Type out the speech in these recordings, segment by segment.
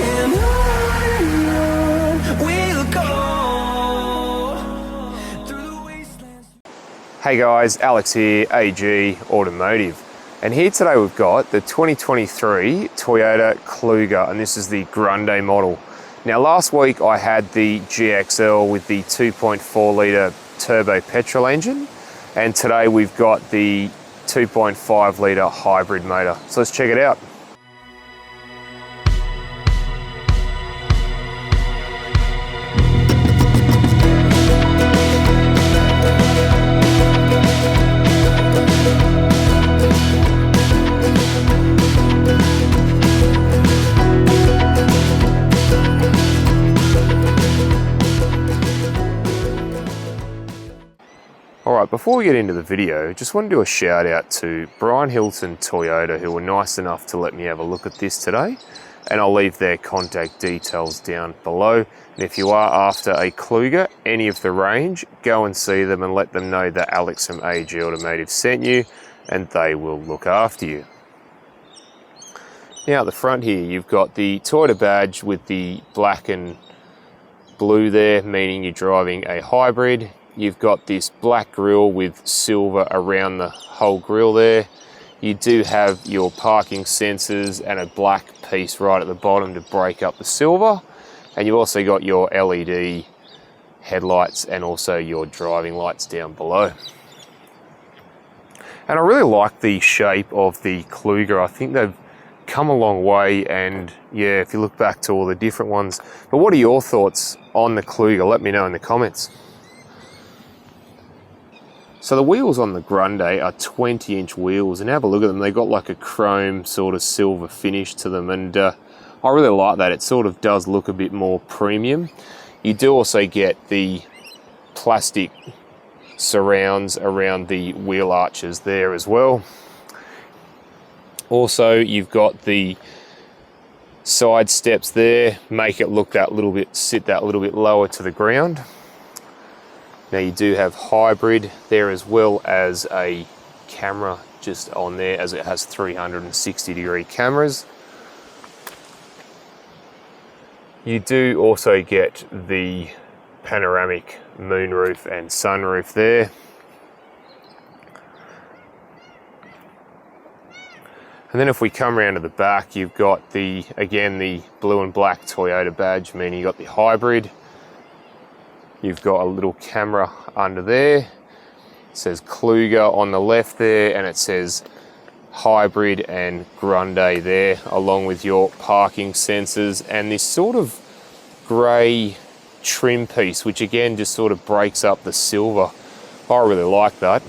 and on we'll go through the wastelands. Hey guys, Alex here, AG Automotive. And here today we've got the 2023 Toyota Kluger, and this is the Grande model. Now last week I had the GXL with the 2.4 litre turbo petrol engine, and today we've got the 2.5 litre hybrid motor. So let's check it out. Alright, before we get into the video, just want to do a shout out to Brian Hilton Toyota, who were nice enough to let me have a look at this today, and I'll leave their contact details down below. And if you are after a Kluger, any of the range, go and see them and let them know that Alex from AG Automotive sent you, and they will look after you. Now at the front here, you've got the Toyota badge with the black and blue there, meaning you're driving a hybrid. You've got this black grille with silver around the whole grille there. You do have your parking sensors and a black piece right at the bottom to break up the silver. And you've also got your LED headlights and also your driving lights down below. And I really like the shape of the Kluger. I think they've come a long way, and yeah, if you look back to all the different ones. But what are your thoughts on the Kluger? Let me know in the comments. So the wheels on the Grande are 20-inch wheels, and have a look at them. They've got like a chrome sort of silver finish to them, and I really like that. It sort of does look a bit more premium. You do also get the plastic surrounds around the wheel arches there as well. Also, you've got the side steps there, make it look sit that little bit lower to the ground. Now you do have hybrid there, as well as a camera just on there, as it has 360-degree cameras. You do also get the panoramic moonroof and sunroof there. And then if we come around to the back, you've got again the blue and black Toyota badge, meaning you've got the hybrid. You've got a little camera under there. It says Kluger on the left there, and it says hybrid and Grande there, along with your parking sensors and this sort of grey trim piece, which again just sort of breaks up the silver. I really like that.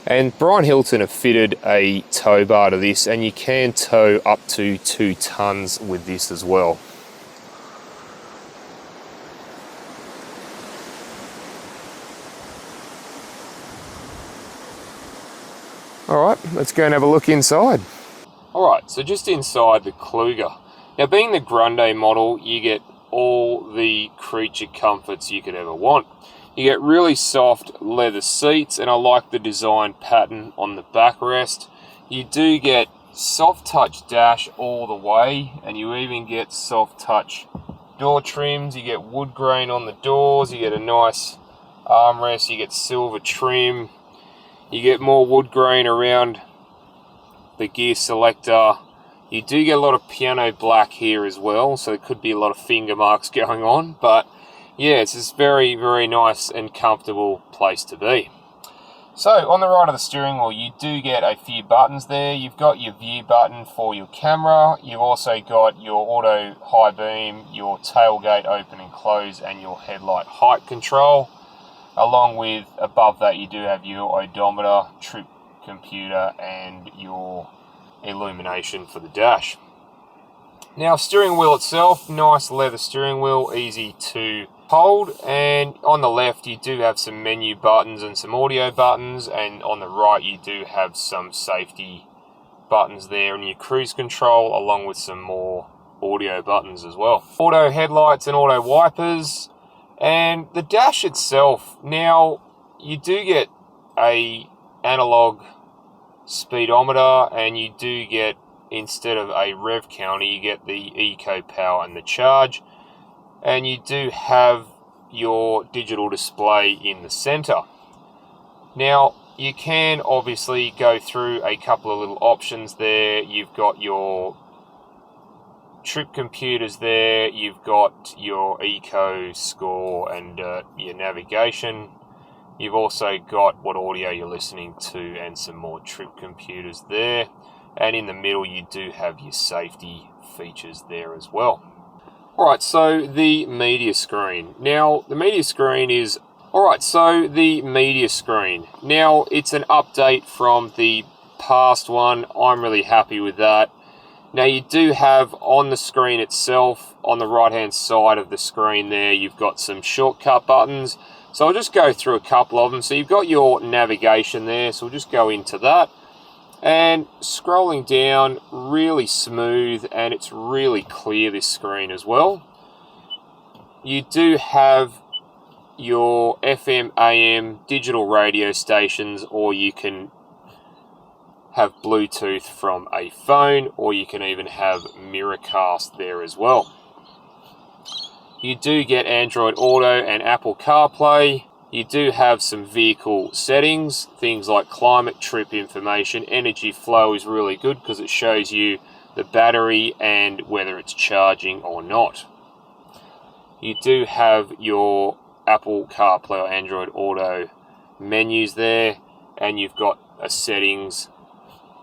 And Brian Hilton have fitted a tow bar to this, and you can tow up to 2 tons with this as well. Alright, let's go and have a look inside. Alright, so just inside the Kluger. Now being the Grande model, you get all the creature comforts you could ever want. You get really soft leather seats, and I like the design pattern on the backrest. You do get soft touch dash all the way, and you even get soft touch door trims. You get wood grain on the doors, you get a nice armrest, you get silver trim. You get more wood grain around the gear selector. You do get a lot of piano black here as well, so there could be a lot of finger marks going on, but yeah, it's just very, very nice and comfortable place to be. So on the right of the steering wheel, you do get a few buttons there. You've got your view button for your camera. You've also got your auto high beam, your tailgate open and close, and your headlight height control. Along with, above that, you do have your odometer, trip computer, and your illumination for the dash. Now, steering wheel itself, nice leather steering wheel, easy to hold. And on the left, you do have some menu buttons and some audio buttons. And on the right, you do have some safety buttons there and your cruise control, along with some more audio buttons as well. Auto headlights and auto wipers. And the dash itself, now you do get a analog speedometer, and you do get instead of a rev counter, you get the eco power and the charge. And you do have your digital display in the center. Now, you can obviously go through a couple of little options there. You've got your trip computers there, you've got your eco score and your navigation. You've also got what audio you're listening to and some more trip computers there. And in the middle you do have your safety features there as well. Alright, so the media screen. Now, the media screen is... Alright, so the media screen. Now, it's an update from the past one. I'm really happy with that. Now, you do have on the screen itself, on the right-hand side of the screen there, you've got some shortcut buttons. So I'll just go through a couple of them. So you've got your navigation there, so we'll just go into that. And scrolling down, really smooth, and it's really clear, this screen as well. You do have your FM, AM, digital radio stations, or you can have Bluetooth from a phone, or you can even have Miracast there as well. You do get Android Auto and Apple CarPlay. You do have some vehicle settings, things like climate, trip information. Energy flow is really good because it shows you the battery and whether it's charging or not. You do have your Apple CarPlay or Android Auto menus there, and you've got a settings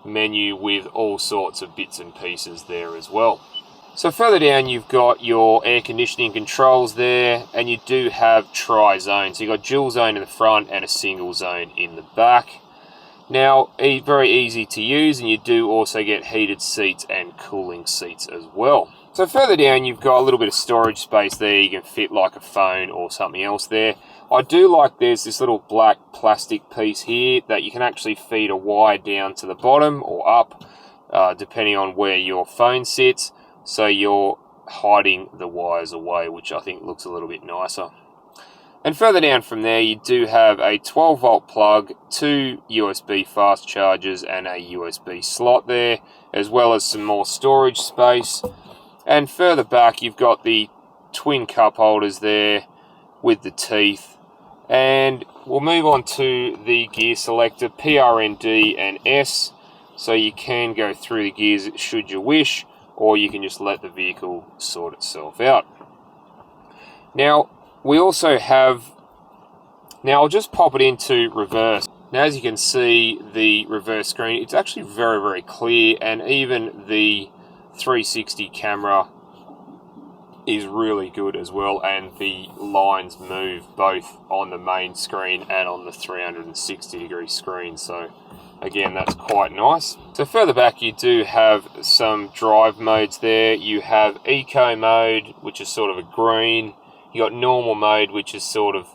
menu with all sorts of bits and pieces there as well. So further down you've got your air conditioning controls there, and you do have tri-zone. So you've got dual zone in the front and a single zone in the back. Now, very easy to use, and you do also get heated seats and cooling seats as well. So further down you've got a little bit of storage space there. You can fit like a phone or something else there. I do like there's this little black plastic piece here that you can actually feed a wire down to the bottom or up, depending on where your phone sits. So you're hiding the wires away, which I think looks a little bit nicer. And further down from there, you do have a 12-volt plug, 2 USB fast chargers, and a USB slot there, as well as some more storage space. And further back, you've got the twin cup holders there with the teeth. And we'll move on to the gear selector, PRND and S. So you can go through the gears should you wish, or you can just let the vehicle sort itself out. Now, we also have... Now, I'll just pop it into reverse. Now, as you can see, the reverse screen, it's actually very, very clear, and even the 360 camera is really good as well, and the lines move both on the main screen and on the 360-degree screen. So again, that's quite nice. So further back you do have some drive modes there. You have eco mode, which is sort of a green. You got normal mode, which is sort of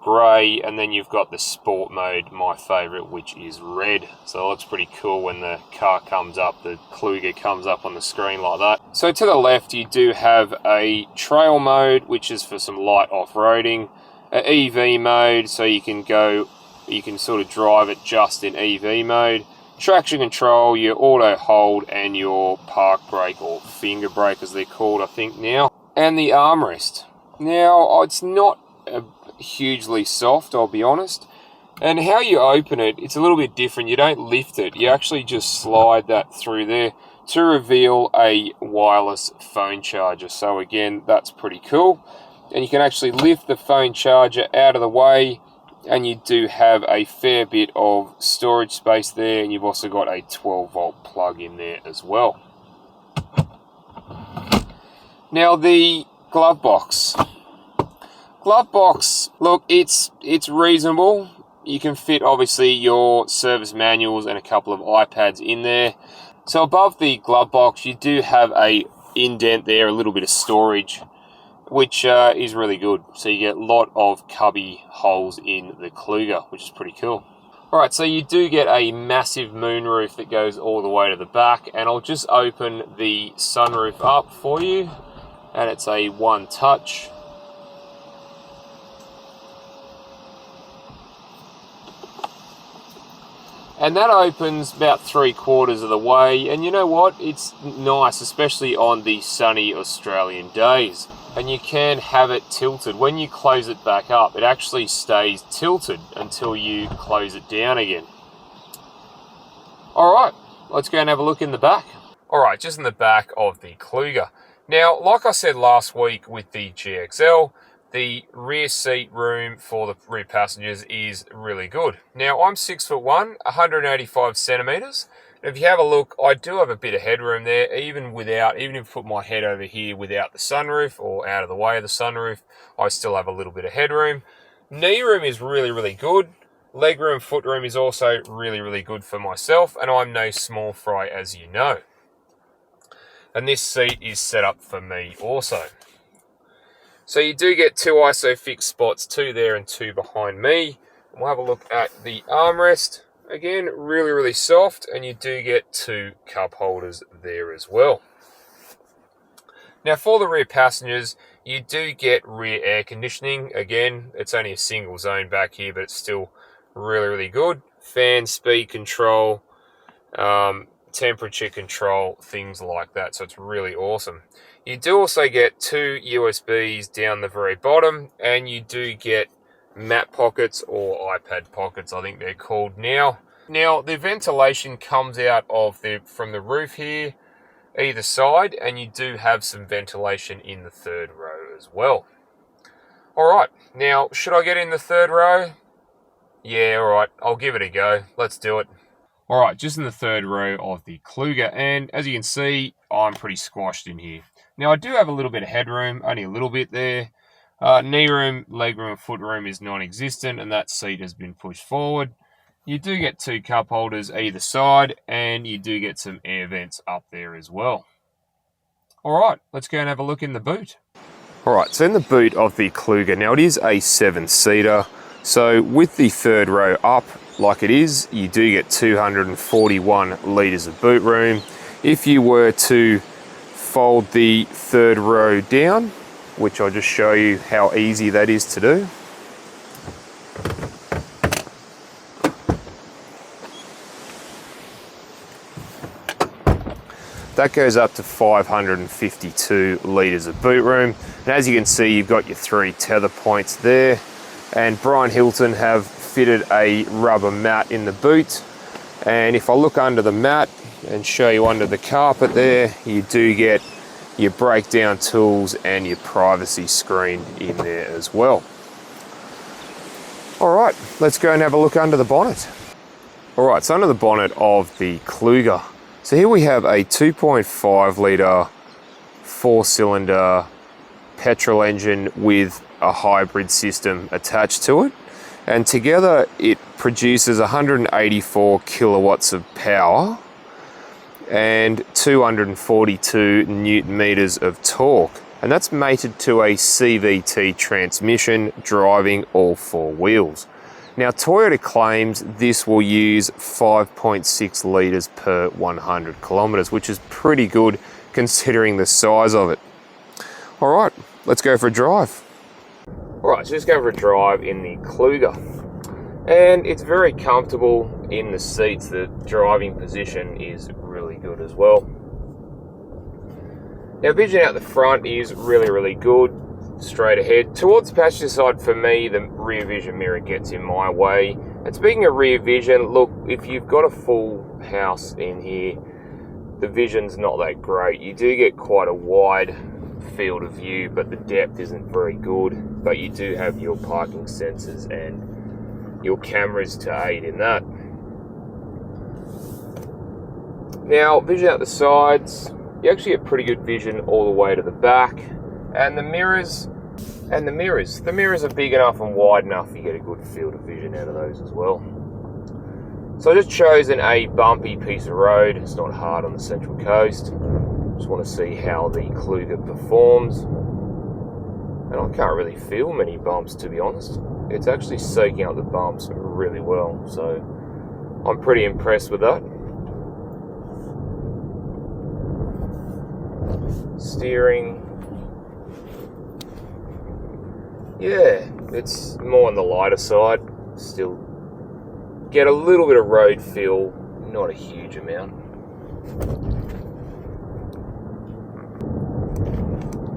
grey, and then you've got the sport mode, my favourite, which is red. So it looks pretty cool when the car comes up, the Kluger comes up on the screen like that. So to the left you do have a trail mode, which is for some light off-roading. An EV mode, so you can sort of drive it just in EV mode. Traction control, your auto hold, and your park brake, or finger brake as they're called I think now. And the armrest. Now, it's not hugely soft, I'll be honest. And how you open it, it's a little bit different. You don't lift it, you actually just slide that through there to reveal a wireless phone charger. So again, that's pretty cool. And you can actually lift the phone charger out of the way, and you do have a fair bit of storage space there, and you've also got a 12-volt plug in there as well. Now, the glove box. Glove box, look, it's reasonable. You can fit obviously your service manuals and a couple of iPads in there. So above the glove box you do have a indent there, a little bit of storage, which is really good. So you get a lot of cubby holes in the Kluger, which is pretty cool. Alright, so you do get a massive moonroof that goes all the way to the back, and I'll just open the sunroof up for you, and it's a one touch. And that opens about 3/4 of the way, and you know what? It's nice, especially on the sunny Australian days. And you can have it tilted. When you close it back up, it actually stays tilted until you close it down again. Alright, let's go and have a look in the back. Alright, just in the back of the Kluger. Now, like I said last week with the GXL, the rear seat room for the rear passengers is really good. Now, I'm 6'1", 185 centimeters. If you have a look, I do have a bit of headroom there, even if I put my head over here without the sunroof or out of the way of the sunroof, I still have a little bit of headroom. Knee room is really, really good. Leg room, foot room is also really, really good for myself, and I'm no small fry, as you know. And this seat is set up for me also. So you do get 2 ISOFIX spots, 2 there and 2 behind me. And we'll have a look at the armrest. Again, really, really soft, and you do get 2 cup holders there as well. Now for the rear passengers, you do get rear air conditioning. Again, it's only a single zone back here, but it's still really, really good. Fan speed control, temperature control, things like that. So it's really awesome. You do also get 2 USBs down the very bottom, and you do get mat pockets or iPad pockets, I think they're called now. Now the ventilation comes out of from the roof here, either side, and you do have some ventilation in the 3rd row as well. Alright, now should I get in the 3rd row? Yeah, alright, I'll give it a go. Let's do it. Alright, just in the 3rd row of the Kluger, and as you can see, I'm pretty squashed in here. Now I do have a little bit of headroom, only a little bit there. Knee room, leg room, and foot room is non-existent, and that seat has been pushed forward. You do get 2 cup holders either side, and you do get some air vents up there as well. Alright, let's go and have a look in the boot. Alright, so in the boot of the Kluger, now it is a 7-seater, so with the 3rd row up, like it is, you do get 241 litres of boot room. If you were to fold the 3rd row down, which I'll just show you how easy that is to do. That goes up to 552 litres of boot room. And as you can see, you've got your 3 tether points there. And Brian Hilton have fitted a rubber mat in the boot. And if I look under the mat and show you under the carpet there, you do get your breakdown tools and your privacy screen in there as well. All right, let's go and have a look under the bonnet. All right, so under the bonnet of the Kluger. So here we have a 2.5 litre 4-cylinder petrol engine with a hybrid system attached to it. And together it produces 184 kilowatts of power and 242 newton meters of torque. And that's mated to a CVT transmission driving all 4 wheels. Now Toyota claims this will use 5.6 litres per 100 kilometres, which is pretty good considering the size of it. All right, let's go for a drive. All right, so just going for a drive in the Kluger. And it's very comfortable in the seats. The driving position is really good as well. Now vision out the front is really, really good. Straight ahead. Towards the passenger side, for me, the rear vision mirror gets in my way. And speaking of rear vision, look, if you've got a full house in here, the vision's not that great. You do get quite a wide field of view, but the depth isn't very good. But you do have your parking sensors and your cameras to aid in that. Now, vision out the sides, you actually get pretty good vision all the way to the back. And the mirrors are big enough and wide enough you get a good field of vision out of those as well. So I just chosen a bumpy piece of road. It's not hard on the Central Coast. Just want to see how the Kluger performs. And I can't really feel many bumps, to be honest. It's actually soaking up the bumps really well. So I'm pretty impressed with that. Steering. Yeah, it's more on the lighter side. Still get a little bit of road feel, not a huge amount.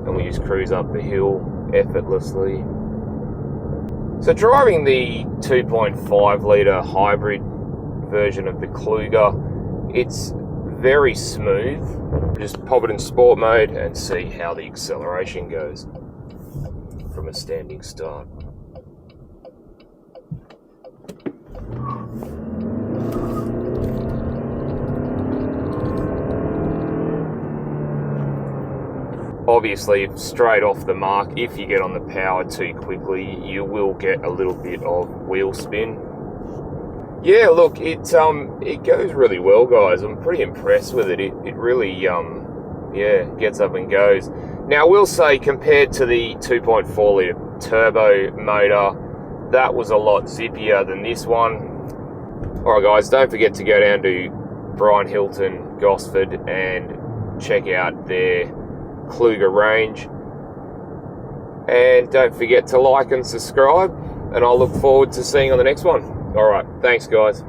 And we just cruise up the hill effortlessly. So driving the 2.5 litre hybrid version of the Kluger, it's very smooth. Just pop it in sport mode and see how the acceleration goes from a standing start. Obviously, straight off the mark, if you get on the power too quickly, you will get a little bit of wheel spin. Yeah, look, it goes really well, guys. I'm pretty impressed with it. It really, yeah, gets up and goes. Now, I will say, compared to the 2.4 litre turbo motor, that was a lot zippier than this one. All right, guys, don't forget to go down to Brian Hilton, Gosford, and check out their Kluger range, and don't forget to like and subscribe, and I'll look forward to seeing you on the next one. All right, thanks guys.